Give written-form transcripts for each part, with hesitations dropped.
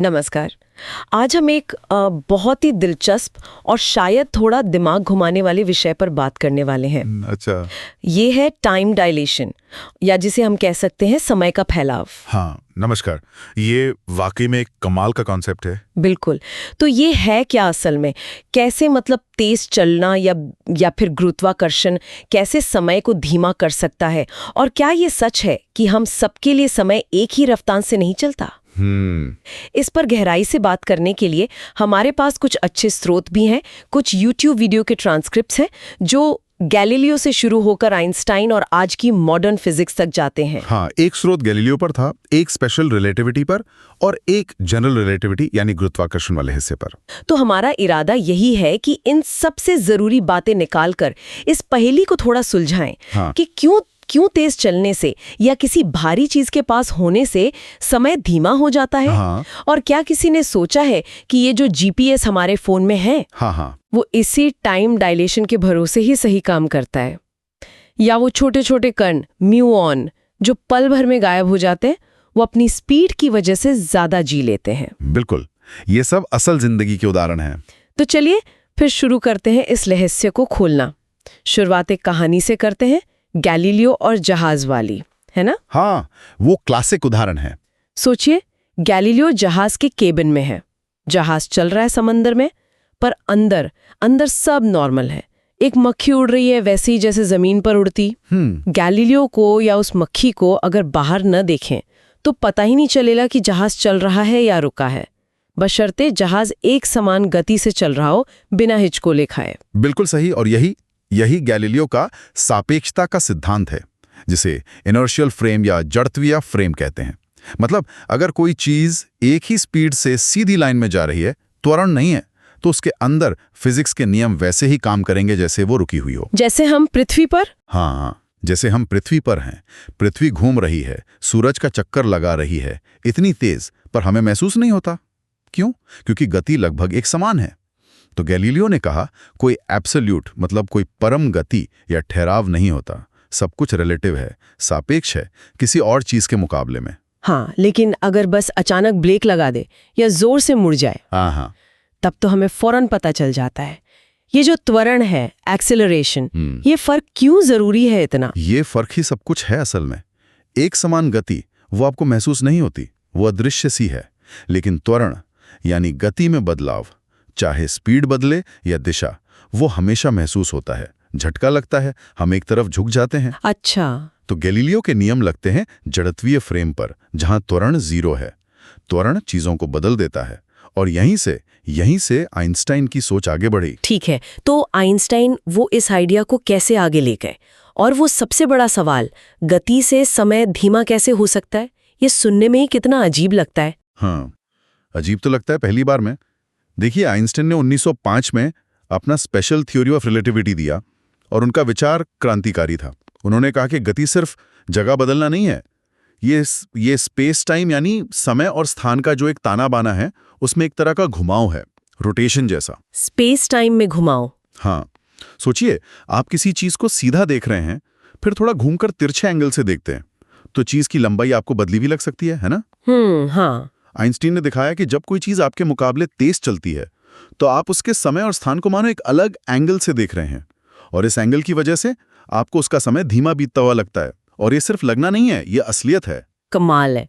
नमस्कार। आज हम एक बहुत ही दिलचस्प और शायद थोड़ा दिमाग घुमाने वाले विषय पर बात करने वाले हैं। अच्छा। ये है टाइम डायलेशन, या जिसे हम कह सकते हैं समय का फैलाव। हाँ, नमस्कार। ये वाकई में एक कमाल का कॉन्सेप्ट है। बिल्कुल। तो ये है क्या असल में? कैसे, मतलब तेज चलना या फिर गुरुत्वाकर्षण कैसे समय को धीमा कर सकता है? और क्या ये सच है कि हम सबके लिए समय एक ही रफ्तार से नहीं चलता? इस पर गहराई से बात करने के लिए हमारे पास कुछ अच्छे स्रोत भी हैं। कुछ YouTube वीडियो के ट्रांसक्रिप्ट्स हैं जो गैलीलियो से शुरू होकर आइंस्टाइन और आज की मॉडर्न फिजिक्स तक जाते हैं। हाँ, एक स्रोत गैलीलियो पर था, एक स्पेशल रिलेटिविटी पर और एक जनरल रिलेटिविटी यानी गुरुत्वाकर्षण वाले हिस्से पर। तो हमारा इरादा यही है कि इन सबसे जरूरी बातें निकालकर इस पहेली को थोड़ा सुलझाएं। हाँ। कि क्यों तेज चलने से या किसी भारी चीज के पास होने से समय धीमा हो जाता है। हाँ। और क्या किसी ने सोचा है कि ये जो GPS हमारे फोन में है, हाँ, वो इसी टाइम डायलेशन के भरोसे ही सही काम करता है? या वो छोटे छोटे कण म्यूऑन जो पल भर में गायब हो जाते हैं, वो अपनी स्पीड की वजह से ज्यादा जी लेते हैं? बिल्कुल। ये सब असल जिंदगी के उदाहरण हैं। तो चलिए फिर शुरू करते हैं इस रहस्य को खोलना। शुरुआत एक कहानी से करते हैं, गैलीलियो और जहाज वाली, है ना? हाँ, वो क्लासिक उदाहरण है। सोचिए, गैलीलियो जहाज के केबिन में है। जहाज चल रहा है समंदर में, पर अंदर अंदर सब नॉर्मल है। एक मक्खी उड़ रही है वैसे ही जैसे जमीन पर उड़ती। गैलीलियो को या उस मक्खी को अगर बाहर न देखें तो पता ही नहीं चलेगा कि जहाज चल रहा है या रुका है, बशर्ते जहाज एक समान गति से चल रहा हो, बिना हिचकोले खाए। बिल्कुल सही। और यही गैलीलियो का सापेक्षता का सिद्धांत है, जिसे इनर्शियल फ्रेम या जड़त्वीय फ्रेम कहते हैं। मतलब अगर कोई चीज एक ही स्पीड से सीधी लाइन में जा रही है, त्वरण नहीं है, तो उसके अंदर फिजिक्स के नियम वैसे ही काम करेंगे जैसे वो रुकी हुई हो। जैसे हम पृथ्वी पर? हाँ, जैसे हम पृथ्वी पर हैं। पृथ्वी घूम रही है, सूरज का चक्कर लगा रही है, इतनी तेज, पर हमें महसूस नहीं होता। क्यों? क्योंकि गति लगभग एक समान है। तो गैलीलियो ने कहा, कोई एब्सोल्यूट मतलब कोई परम गति या ठहराव नहीं होता। सब कुछ रिलेटिव है, सापेक्ष है किसी और चीज के मुकाबले में। हाँ, लेकिन अगर बस अचानक ब्रेक लगा दे या जोर से मुड़ जाए, हाँ, तब तो हमें फौरन पता चल जाता है। ये जो त्वरण है, एक्सेलरेशन, ये फर्क क्यों जरूरी है इतना? ये फर्क ही सब कुछ है असल में। एक समान गति वो आपको महसूस नहीं होती, वो अदृश्य सी है। लेकिन त्वरण यानी गति में बदलाव, चाहे स्पीड बदले या दिशा, वो हमेशा महसूस होता है। झटका लगता है, हम एक तरफ झुक जाते हैं। अच्छा। तो गैलीलियो के नियम लगते हैं जड़त्वीय फ्रेम पर, जहां त्वरण जीरो है। त्वरण चीजों को बदल देता है। और यहीं से आइंस्टाइन की सोच आगे बढ़ी। ठीक है, तो आइंस्टाइन वो इस आइडिया को कैसे आगे ले गए? और वो सबसे बड़ा सवाल, गति से समय धीमा कैसे हो सकता है, ये सुनने में ही कितना अजीब लगता है। हाँ, अजीब तो लगता है पहली बार में। देखिए, आइंस्टाइन ने 1905 में अपना स्पेशल थ्योरी ऑफ रिलेटिविटी दिया और उनका विचार क्रांतिकारी था। उन्होंने कहा कि गति सिर्फ जगह बदलना नहीं है, ये स्पेस टाइम यानी समय और स्थान का जो एक ताना बाना है, उसमें एक तरह का घुमाव है, रोटेशन जैसा। स्पेस टाइम में घुमाव? हाँ, सोचिए, आप किसी चीज को सीधा देख रहे हैं, फिर थोड़ा घूमकर तिरछे एंगल से देखते हैं, तो चीज की लंबाई आपको बदली भी लग सकती है ना? हाँ। आइंस्टीन ने दिखाया कि जब कोई चीज आपके मुकाबले तेज चलती है, तो आप उसके समय और स्थान को मानो एक अलग एंगल से देख रहे हैं, और इस एंगल की वजह से आपको उसका समय धीमा बीतता हुआ लगता है। और ये सिर्फ लगना नहीं है, ये असलियत है। कमाल है।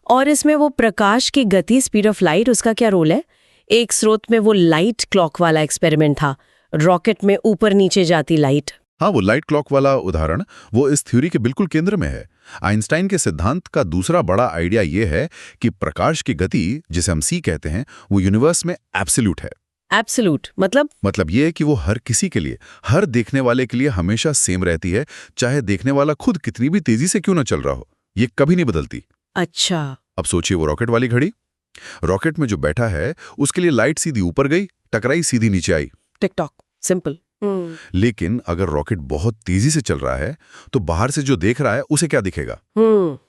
और इसमें वो प्रकाश की गति, स्पीड ऑफ लाइट, उसका क्या रोल है? एक स्रोत में वो लाइट क्लॉक वाला एक्सपेरिमेंट था, रॉकेट में ऊपर नीचे जाती लाइट। हाँ, वो लाइट क्लॉक वाला उदाहरण वो इस थ्योरी के बिल्कुल केंद्र में है। आइंस्टाइन के सिद्धांत का दूसरा बड़ा आइडिया ये है कि प्रकाश की गति, जिसे हम सी कहते हैं, वो यूनिवर्स में एब्सोल्यूट है। एब्सोल्यूट मतलब ये है कि वो हर किसी के लिए, हर देखने वाले के लिए हमेशा सेम रहती है, चाहे देखने वाला खुद कितनी भी तेजी से क्यों न चल रहा हो, ये कभी नहीं बदलती। अच्छा। अब सोचिए वो रॉकेट वाली घड़ी। रॉकेट में जो बैठा है उसके लिए लाइट सीधी ऊपर गई, टकराई, सीधी नीचे आई। Tick tock, simple. लेकिन अगर रॉकेट बहुत तेजी से चल रहा है, तो बाहर से जो देख रहा है उसे क्या दिखेगा?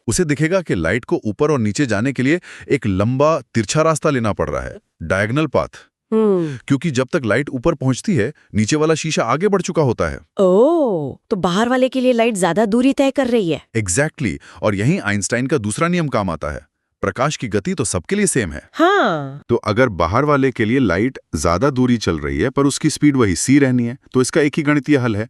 उसे दिखेगा कि लाइट को ऊपर और नीचे जाने के लिए एक लंबा तिरछा रास्ता लेना पड़ रहा है, डायगोनल पाथ। क्योंकि जब तक लाइट ऊपर पहुंचती है, नीचे वाला शीशा आगे बढ़ चुका होता है। ओह, तो बाहर वाले के लिए लाइट ज्यादा दूरी तय कर रही है। एग्जैक्टली। और यहीं आइंस्टाइन का दूसरा नियम काम आता है, प्रकाश की गति तो सबके लिए सेम है। हाँ। तो अगर बाहर वाले के लिए लाइट ज्यादा दूरी चल रही है पर उसकी स्पीड वही c रहनी है, तो इसका एक ही गणितीय हल है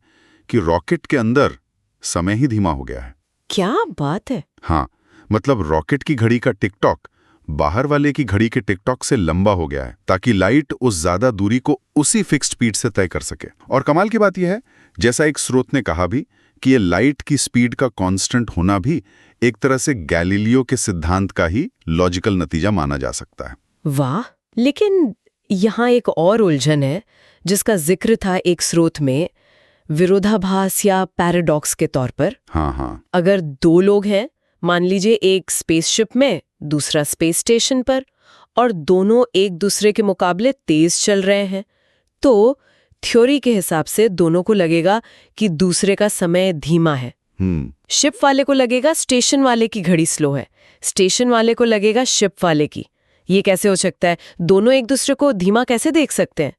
कि रॉकेट के अंदर समय ही धीमा हो गया है। क्या बात है। हाँ, मतलब रॉकेट की घड़ी का टिक टॉक बाहर वाले की घड़ी के टिक टॉक से लंबा हो गया है, ताकि लाइट उस ज्यादा दूरी को उसी फिक्स्ड स्पीड से तय कर सके। और कमाल की बात यह है, जैसा एक स्रोत ने कहा भी, कि ये लाइट की स्पीड का कांस्टेंट होना भी एक तरह से गैलीलियो के सिद्धांत का ही लॉजिकल नतीजा माना जा सकता है। वाह। लेकिन यहाँ एक और उलझन है जिसका जिक्र था एक स्रोत में, विरोधाभास या पैराडॉक्स के तौर पर। हाँ। अगर दो लोग हैं, मान लीजिए एक स्पेसशिप में, दूसरा स्पेस स्टेशन पर, और दोनों एक दूसरे के मुकाबले तेज चल रहे हैं, तो थ्योरी के हिसाब से दोनों को लगेगा कि दूसरे का समय धीमा है। शिप वाले को लगेगा स्टेशन वाले की घड़ी स्लो है, स्टेशन वाले को लगेगा शिप वाले की। ये कैसे हो सकता है? दोनों एक दूसरे को धीमा कैसे देख सकते हैं?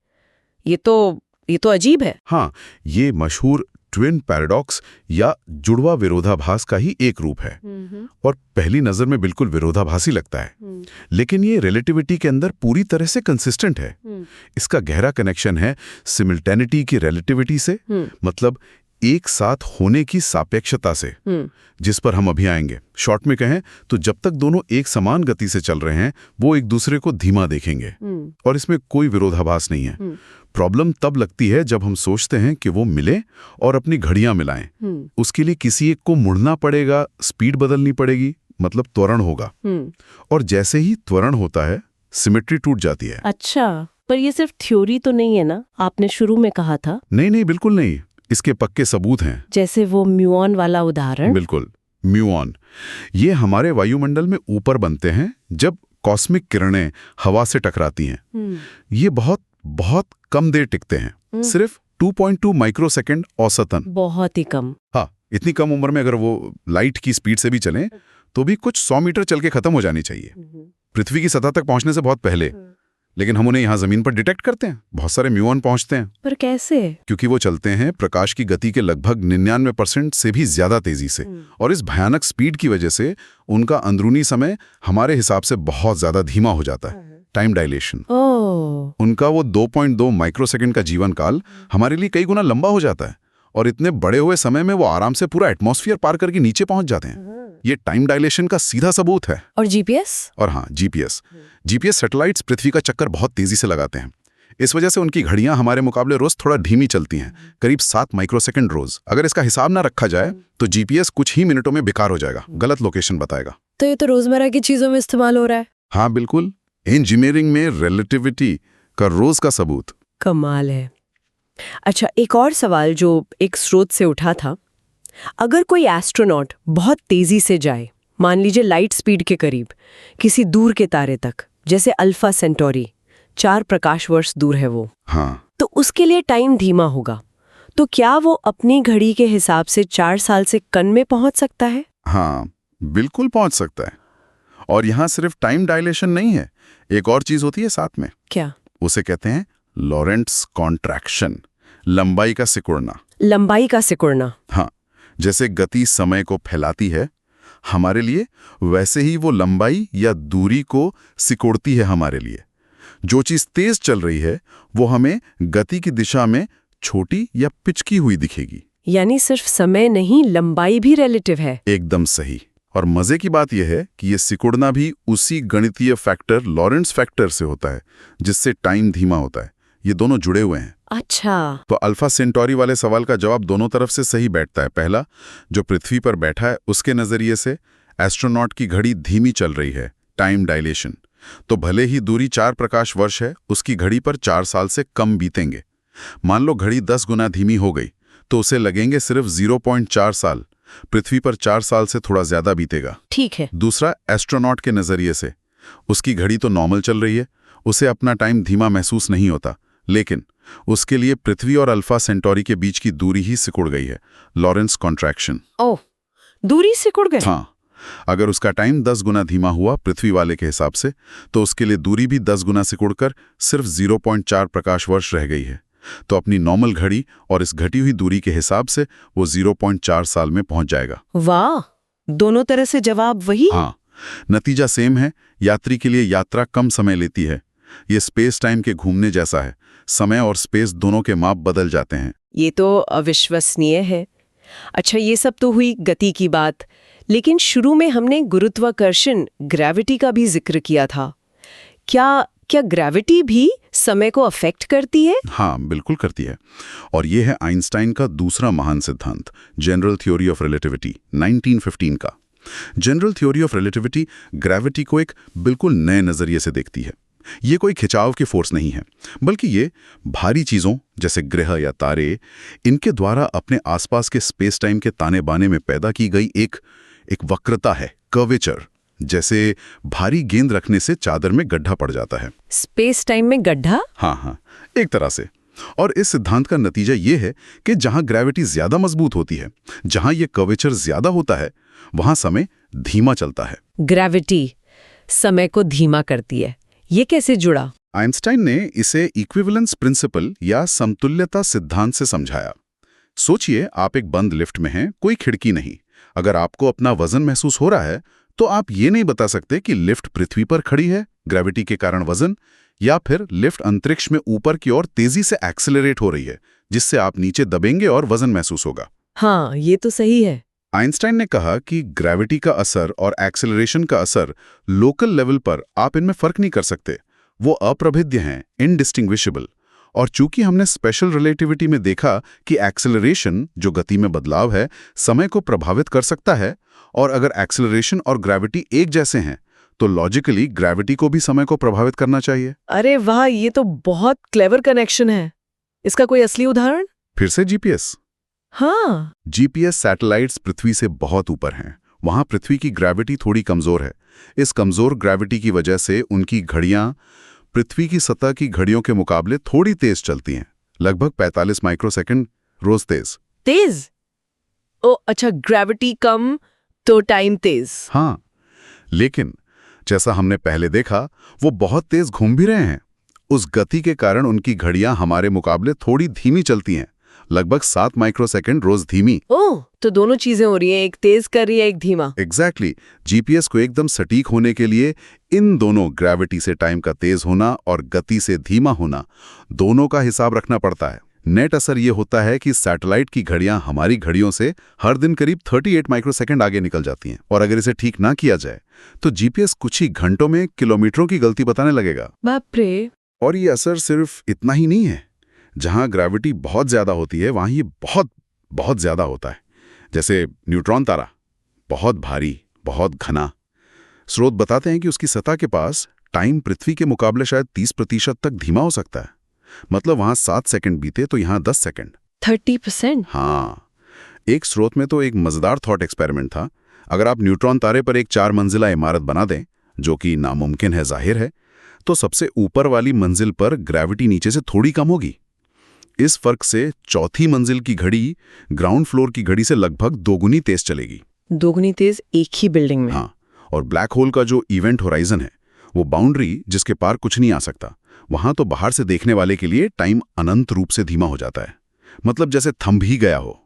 ये तो अजीब है। हाँ, ये मशहूर ट्विन पैराडॉक्स या जुड़वा विरोधाभास का ही एक रूप है, और पहली नजर में बिल्कुल विरोधाभासी लगता है, लेकिन ये रिलेटिविटी के अंदर पूरी तरह से कंसिस्टेंट है। इसका गहरा कनेक्शन है सिमिल्टेनिटी की रिलेटिविटी से, मतलब एक साथ होने की सापेक्षता से, जिस पर हम अभी आएंगे। शॉर्ट में कहें तो जब तक दोनों एक समान गति से चल रहे हैं, वो एक दूसरे को धीमा देखेंगे, और इसमें कोई विरोधाभास नहीं है। प्रॉब्लम तब लगती है जब हम सोचते हैं कि वो मिले और अपनी घड़ियां मिलाएं। उसके लिए किसी एक को मुड़ना पड़ेगा, स्पीड बदलनी पड़ेगी, मतलब त्वरण होगा। और जैसे ही त्वरण होता है, सिमेट्री टूट जाती है। अच्छा, पर ये सिर्फ थ्योरी तो नहीं है ना? आपने शुरू में कहा था। नहीं, बिल्कुल नहीं। इसके पक्के सबूत हैं। जैसे वो म्यूऑन वाला उदाहरण। बिल्कुल, म्यूऑन। ये हमारे वायुमंडल में ऊपर बनते हैं जब कॉस्मिक किरणें हवा से टकराती हैं। ये बहुत कम देर टिकते हैं, सिर्फ 2.2 माइक्रोसेकंड औसतन। बहुत ही कम। हाँ, इतनी कम उम्र में अगर वो लाइट की स्पीड से भी चलें, तो भी कुछ 100 मीटर चल के खत्म हो जानी चाहिए, पृथ्वी की सतह तक पहुंचने से बहुत पहले। लेकिन हम उन्हें यहाँ जमीन पर डिटेक्ट करते हैं। बहुत सारे म्यूऑन पहुंचते हैं। पर कैसे? क्योंकि वो चलते हैं प्रकाश की गति के लगभग 99% से भी ज्यादा तेजी से, और इस भयानक स्पीड की वजह से उनका अंदरूनी समय हमारे हिसाब से बहुत ज्यादा धीमा हो जाता है। Time dilation. उनका वो 2.2 माइक्रोसेकंड का जीवन काल हमारे लिए कई गुना लंबा हो जाता है, और इतने बड़े हुए समय में वो आराम से पूरा एटमॉस्फेयर पार करके नीचे पहुंच जाते हैं। ये टाइम डायलेशन का सीधा सबूत है। और जीपीएस? और हाँ, जीपीएस सैटेलाइट्स पृथ्वी का चक्कर बहुत तेजी से लगाते हैं। इस वजह से उनकी घड़ियां हमारे मुकाबले रोज थोड़ा धीमी चलती हैं, करीब 7 माइक्रोसेकंड रोज। अगर इसका हिसाब ना रखा जाए तो जीपीएस कुछ ही मिनटों में बेकार हो जाएगा, गलत लोकेशन बताएगा। तो ये तो रोजमर्रा की चीजों में इस्तेमाल हो रहा है। हाँ बिल्कुल, इंजीनियरिंग में रिलेटिविटी का रोज का सबूत। कमाल है। अच्छा, एक और सवाल जो एक स्रोत से उठा था, अगर कोई एस्ट्रोनॉट बहुत तेजी से जाए, मान लीजिए लाइट स्पीड के करीब, किसी दूर के तारे तक, जैसे अल्फा सेंटोरी, 4 प्रकाश वर्ष दूर है वो, हाँ, तो उसके लिए टाइम धीमा होगा, तो क्या वो अपनी घड़ी के हिसाब से 4 साल से कम में पहुंच सकता है? हाँ, बिल्कुल पहुंच सकता है। और यहाँ सिर्फ टाइम डायलेशन नहीं है, एक और चीज होती है साथ में। क्या? उसे कहते हैं लॉरेंट्स कॉन्ट्रैक्शन, लंबाई का सिकुड़ना। लंबाई का सिकुड़ना? हाँ, जैसे गति समय को फैलाती है हमारे लिए, वैसे ही वो लंबाई या दूरी को सिकुड़ती है हमारे लिए। जो चीज तेज चल रही है वो हमें गति की दिशा में छोटी या पिचकी हुई दिखेगी। यानी सिर्फ समय नहीं, लंबाई भी रिलेटिव है। एकदम सही। और मजे की बात यह है कि ये सिकुड़ना भी उसी गणितीय फैक्टर लॉरेंट्स फैक्टर से होता है जिससे टाइम धीमा होता है। ये दोनों जुड़े हुए हैं। अच्छा, तो अल्फा सेंटोरी वाले सवाल का जवाब दोनों तरफ से सही बैठता है। पहला, जो पृथ्वी पर बैठा है उसके नजरिए से एस्ट्रोनॉट की घड़ी धीमी चल रही है, टाइम डायलेशन। तो भले ही दूरी 4 प्रकाश वर्ष है, उसकी घड़ी पर 4 साल से कम बीतेंगे। मान लो घड़ी 10 गुना धीमी हो गई तो उसे लगेंगे सिर्फ 0.4 साल, पृथ्वी पर 4 साल से थोड़ा ज्यादा बीतेगा। ठीक है। दूसरा, एस्ट्रोनॉट के नजरिए से उसकी घड़ी तो नॉर्मल चल रही है, उसे अपना टाइम धीमा महसूस नहीं होता, लेकिन उसके लिए पृथ्वी और अल्फा सेंटोरी के बीच की दूरी ही सिकुड़ गई है, लॉरेंस कॉन्ट्रैक्शन। ओह, दूरी सिकुड़ गई। हाँ, अगर उसका टाइम 10 गुना धीमा हुआ पृथ्वी वाले के हिसाब से, तो उसके लिए दूरी भी 10 गुना सिकुड़कर सिर्फ 0.4 प्रकाश वर्ष रह गई है। तो अपनी नॉर्मल घड़ी और इस घटी हुई दूरी के हिसाब से वो 0.4 साल में पहुंच जाएगा। वाह, दोनों तरह से जवाब वही। हाँ, नतीजा सेम है, यात्री के लिए यात्रा कम समय लेती है। ये स्पेस टाइम के घूमने जैसा है, समय और स्पेस दोनों के माप बदल जाते हैं। ये तो अविश्वसनीय है। अच्छा, ये सब तो हुई गति की बात, लेकिन शुरू में हमने गुरुत्वाकर्षण, ग्रेविटी का भी जिक्र किया था। क्या ग्रेविटी भी समय को अफेक्ट करती है? हाँ, बिल्कुल करती है। और ये है आइंस्टाइन का दूसरा महान सिद्धांत, जनरल थ्योरी ऑफ रिलेटिविटी, 1915 का। General theory of relativity gravity को एक बिल्कुल नए नजरिए से देखती है। ये कोई खिंचाव की फोर्स नहीं है, बल्कि ये भारी चीजों जैसे ग्रह या तारे, इनके द्वारा अपने आसपास के स्पेस टाइम के ताने बाने में पैदा की गई एक वक्रता है, कर्वेचर। जैसे भारी गेंद रखने से चादर में गड्ढा पड़ जाता है। स्पेस टाइम में गड्ढा? हाँ, एक तरह से। और इस सिद्धांत का नतीजा ये है कि जहां ग्रेविटी ज्यादा मजबूत होती है, जहां ये कर्वेचर ज्यादा होता है, वहां समय धीमा चलता है। ग्रेविटी समय को धीमा करती है, ये कैसे जुड़ा? आइंस्टाइन ने इसे इक्विवेलेंस प्रिंसिपल या समतुल्यता सिद्धांत से समझाया। सोचिए, आप एक बंद लिफ्ट में हैं, कोई खिड़की नहीं। अगर आपको अपना वजन महसूस हो रहा है, तो आप ये नहीं बता सकते कि लिफ्ट पृथ्वी पर खड़ी है, ग्रेविटी के कारण वजन, या फिर लिफ्ट अंतरिक्ष में ऊपर की ओर तेजी से एक्सेलरेट हो रही है, जिससे आप नीचे दबेंगे और वजन महसूस होगा। हाँ, ये तो सही है। आइंस्टाइन ने कहा कि ग्रेविटी का असर और एक्सेलरेशन का असर लोकल लेवल पर आप इनमें फर्क नहीं कर सकते, वो अप्रभेद्य हैं, इनडिस्टिंग्विशेबल। और चूंकि हमने स्पेशल रिलेटिविटी में देखा कि एक्सेलरेशन, जो गति में बदलाव है, समय को प्रभावित कर सकता है, और अगर एक्सेलरेशन और ग्रेविटी एक जैसे हैं, तो लॉजिकली ग्रेविटी को भी समय को प्रभावित करना चाहिए। अरे वाह, ये तो बहुत क्लेवर कनेक्शन है। इसका कोई असली उदाहरण? फिर से जीपीएस। हाँ, जीपीएस सैटेलाइट्स पृथ्वी से बहुत ऊपर हैं। वहां पृथ्वी की ग्रेविटी थोड़ी कमजोर है। इस कमजोर ग्रेविटी की वजह से उनकी घड़ियां पृथ्वी की सतह की घड़ियों के मुकाबले थोड़ी तेज चलती हैं, लगभग 45 माइक्रोसेकंड रोज तेज। तेज? ओ अच्छा, ग्रेविटी कम तो टाइम तेज। हाँ, लेकिन जैसा हमने पहले देखा, वो बहुत तेज घूम भी रहे हैं। उस गति के कारण उनकी घड़ियां हमारे मुकाबले थोड़ी धीमी चलती हैं, लगभग 7 माइक्रोसेकंड रोज धीमी। ओह, तो दोनों चीजें हो रही हैं, एक तेज कर रही है, एक धीमा। एग्जैक्टली। जीपीएस को एकदम सटीक होने के लिए इन दोनों, ग्रेविटी से टाइम का तेज होना और गति से धीमा होना, दोनों का हिसाब रखना पड़ता है। नेट असर ये होता है कि सैटेलाइट की घड़ियां हमारी घड़ियों से हर दिन करीब 38 माइक्रोसेकंड आगे निकल जाती हैं, और अगर इसे ठीक ना किया जाए तो जीपीएस कुछ ही घंटों में किलोमीटरों की गलती बताने लगेगा। बाप रे। और ये असर सिर्फ इतना ही नहीं है। जहां ग्रेविटी बहुत ज्यादा होती है, वहां ये बहुत बहुत ज्यादा होता है। जैसे न्यूट्रॉन तारा, बहुत भारी, बहुत घना। स्रोत बताते हैं कि उसकी सतह के पास टाइम पृथ्वी के मुकाबले शायद 30% तक धीमा हो सकता है। मतलब वहां 7 सेकंड बीते तो यहां 10 सेकंड। 30%? हाँ। एक स्रोत में तो एक मजेदार थॉट एक्सपेरिमेंट था। अगर आप न्यूट्रॉन तारे पर एक 4 मंजिला इमारत बना दें, जो कि नामुमकिन है जाहिर है, तो सबसे ऊपर वाली मंजिल पर ग्रेविटी नीचे से थोड़ी कम होगी। इस फर्क से चौथी मंजिल की घड़ी ग्राउंड फ्लोर की घड़ी से लगभग दोगुनी तेज चलेगी। दोगुनी तेज एक ही बिल्डिंग में? हाँ। और ब्लैक होल का जो इवेंट होराइजन है, वो बाउंड्री जिसके पार कुछ नहीं आ सकता, वहां तो बाहर से देखने वाले के लिए टाइम अनंत रूप से धीमा हो जाता है, मतलब जैसे थम भी गया हो।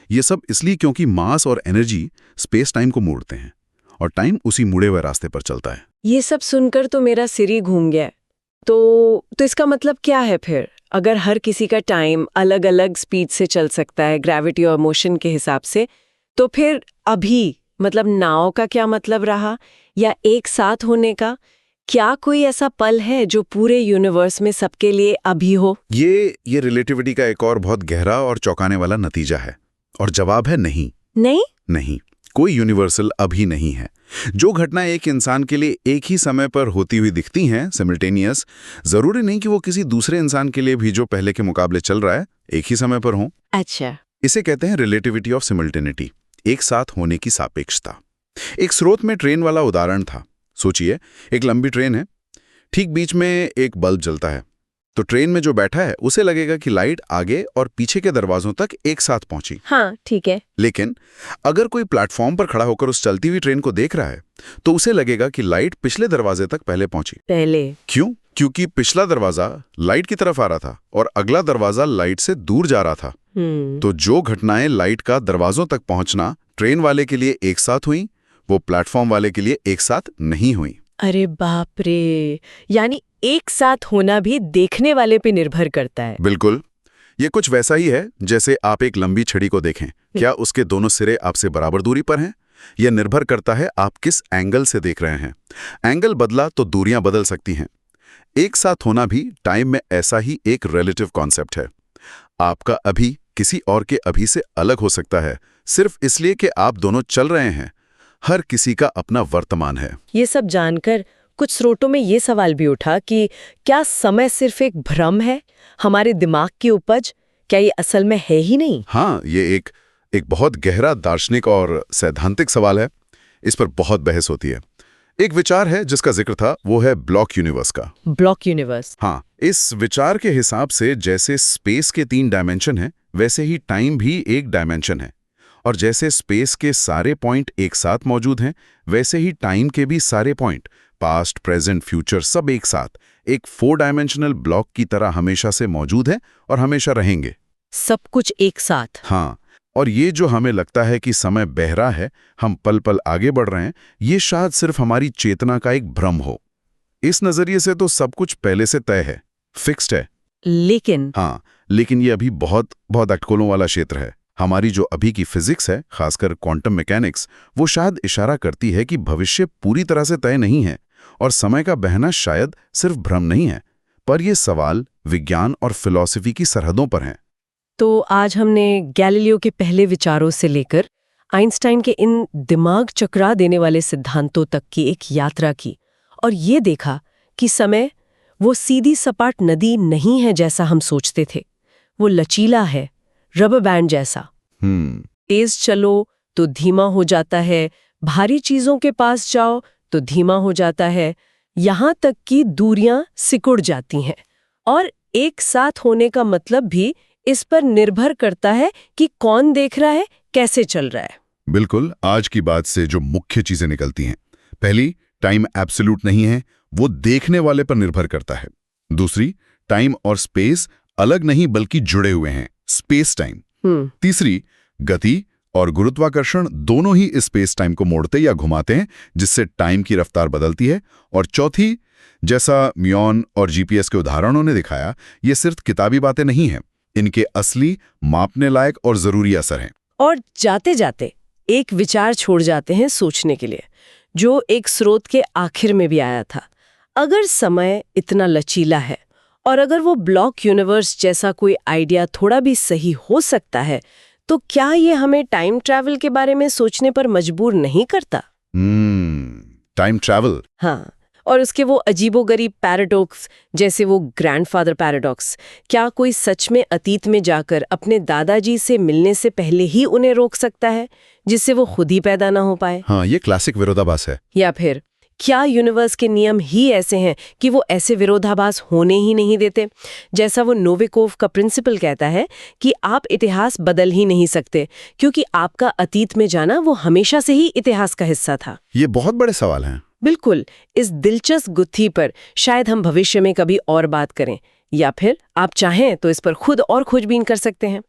ये सब इसलिए क्योंकि मास और एनर्जी स्पेस टाइम को मोड़ते हैं, और टाइम उसी मुड़े हुए रास्ते पर चलता है। ये सब सुनकर तो मेरा सिर ही घूम गया। तो इसका मतलब क्या है फिर? अगर हर किसी का टाइम अलग अलग स्पीड से चल सकता है ग्रेविटी और मोशन के हिसाब से, तो फिर अभी मतलब नाव का क्या मतलब रहा, या एक साथ होने का? क्या कोई ऐसा पल है जो पूरे यूनिवर्स में सबके लिए अभी हो? ये रिलेटिविटी का एक और बहुत गहरा और चौंकाने वाला नतीजा है, और जवाब है नहीं। नहीं, कोई यूनिवर्सल अभी नहीं है। जो घटना एक इंसान के लिए एक ही समय पर होती हुई दिखती हैं, सिमल्टेनियस, जरूरी नहीं कि वो किसी दूसरे इंसान के लिए भी जो पहले के मुकाबले चल रहा है एक ही समय पर हो। अच्छा, इसे कहते हैं रिलेटिविटी ऑफ सिमल्टेनिटी, एक साथ होने की सापेक्षता। एक स्रोत में ट्रेन वाला उदाहरण था। सोचिए, एक लंबी ट्रेन है, ठीक बीच में एक बल्ब जलता है, तो ट्रेन में जो बैठा है उसे लगेगा कि लाइट आगे और पीछे के दरवाजों तक एक साथ पहुंची। हाँ ठीक है। लेकिन अगर कोई प्लेटफॉर्म पर खड़ा होकर उस चलती हुई ट्रेन को देख रहा है, तो उसे लगेगा कि लाइट पिछले दरवाजे तक पहले पहुंची। क्यों? क्योंकि पिछला दरवाजा लाइट की तरफ आ रहा था और अगला दरवाजा लाइट से दूर जा रहा था। तो जो घटनाएं लाइट का दरवाजों तक पहुंचना ट्रेन वाले के लिए एक साथ हुई, वो प्लेटफॉर्म वाले के लिए एक साथ नहीं हुई। अरे बाप रे, यानी एक साथ होना भी देखने वाले पे निर्भर करता है। बिल्कुल, ये कुछ वैसा ही है जैसे आप एक लंबी छड़ी को देखें, क्या उसके दोनों सिरे आपसे बराबर दूरी पर हैं? यह निर्भर करता है आप किस एंगल से देख रहे हैं। एंगल बदला तो दूरियां बदल सकती हैं। एक साथ होना भी टाइम में ऐसा ही एक रिलेटिव कॉन्सेप्ट है। आपका अभी किसी और के अभी से अलग हो सकता है, सिर्फ इसलिए कि आप दोनों चल रहे हैं। हर किसी का अपना वर्तमान है। ये सब जानकर कुछ स्रोतों में ये सवाल भी उठा कि क्या समय सिर्फ एक भ्रम है, हमारे दिमाग की उपज? क्या ये असल में है ही नहीं? हाँ, ये एक बहुत गहरा दार्शनिक और सैद्धांतिक सवाल है। इस पर बहुत बहस होती है। एक विचार है जिसका जिक्र था, वो है ब्लॉक यूनिवर्स का। Block universe? हाँ, इस विचार के हिसाब से जैसे स्पेस के 3 डायमेंशन हैं, वैसे ही टाइम भी एक डायमेंशन है। और जैसे स्पेस के सारे पॉइंट एक साथ मौजूद हैं, वैसे ही टाइम के भी सारे पॉइंट, पास्ट, प्रेजेंट, फ्यूचर, सब एक साथ एक 4 डायमेंशनल ब्लॉक की तरह हमेशा से मौजूद है और हमेशा रहेंगे। सब कुछ एक साथ? हाँ, और ये जो हमें लगता है कि समय बह रहा है, हम पल पल आगे बढ़ रहे हैं, ये शायद सिर्फ हमारी चेतना का एक भ्रम हो। इस नजरिए से तो सब कुछ पहले से तय है, फिक्स्ड है। लेकिन ये अभी बहुत अटकलों वाला क्षेत्र है। हमारी जो अभी की फिजिक्स है, खासकर क्वांटम मैकेनिक्स, वो शायद इशारा करती है कि भविष्य पूरी तरह से तय नहीं है और समय का बहना शायद सिर्फ भ्रम नहीं है। पर ये सवाल विज्ञान और फिलॉसफी की सरहदों पर हैं। तो आज हमने गैलीलियो के पहले विचारों से लेकर आइंस्टाइन के इन दिमाग चकरा देने वाले सिद्धांतों तक की एक यात्रा की और ये देखा कि समय वो सीधी सपाट नदी नहीं है जैसा हम सोचते थे। वो लचीला है, रबर बैंड जैसा। तेज चलो तो धीमा हो जाता है, भारी चीजों के पास जाओ तो धीमा हो जाता है, यहां तक कि दूरियां सिकुड़ जाती हैं। और एक साथ होने का मतलब भी इस पर निर्भर करता है कि कौन देख रहा है, कैसे चल रहा है। बिल्कुल, आज की बात से जो मुख्य चीजें निकलती हैं, पहली, टाइम एब्सोल्यूट नहीं है, वो देखने वाले पर निर्भर करता है। दूसरी, टाइम और स्पेस अलग नहीं बल्कि जुड़े हुए हैं, स्पेस टाइम। तीसरी, गति और गुरुत्वाकर्षण दोनों ही स्पेस टाइम को मोड़ते या घुमाते हैं, जिससे टाइम की रफ्तार बदलती है। और चौथी, जैसा म्योन और जीपीएस के उदाहरणों ने दिखाया, ये सिर्फ किताबी बातें नहीं हैं, इनके असली मापने लायक और जरूरी असर हैं। और जाते जाते एक विचार छोड़ जाते हैं सोचने के लिए, जो एक स्रोत के आखिर में भी आया था। अगर समय इतना लचीला है और अगर वो ब्लॉक यूनिवर्स जैसा कोई आइडिया थोड़ा भी सही हो सकता है, तो क्या ये हमें टाइम ट्रैवल के बारे में सोचने पर मजबूर नहीं करता? Time travel? हाँ, और उसके वो अजीबोगरीब पैराडॉक्स, जैसे वो ग्रैंडफादर पैराडॉक्स। क्या कोई सच में अतीत में जाकर अपने दादाजी से मिलने से पहले ही उन्हें रोक सकता है, जिससे वो खुद ही पैदा ना हो पाए? हाँ, ये क्लासिक विरोधाभास है। या फिर क्या यूनिवर्स के नियम ही ऐसे हैं कि वो ऐसे विरोधाभास होने ही नहीं देते? जैसा वो नोविकोव का प्रिंसिपल कहता है कि आप इतिहास बदल ही नहीं सकते, क्योंकि आपका अतीत में जाना वो हमेशा से ही इतिहास का हिस्सा था। ये बहुत बड़े सवाल हैं। बिल्कुल, इस दिलचस्प गुत्थी पर शायद हम भविष्य में कभी और बात करें, या फिर आप चाहें तो इस पर खुद और खोजबीन कर सकते हैं।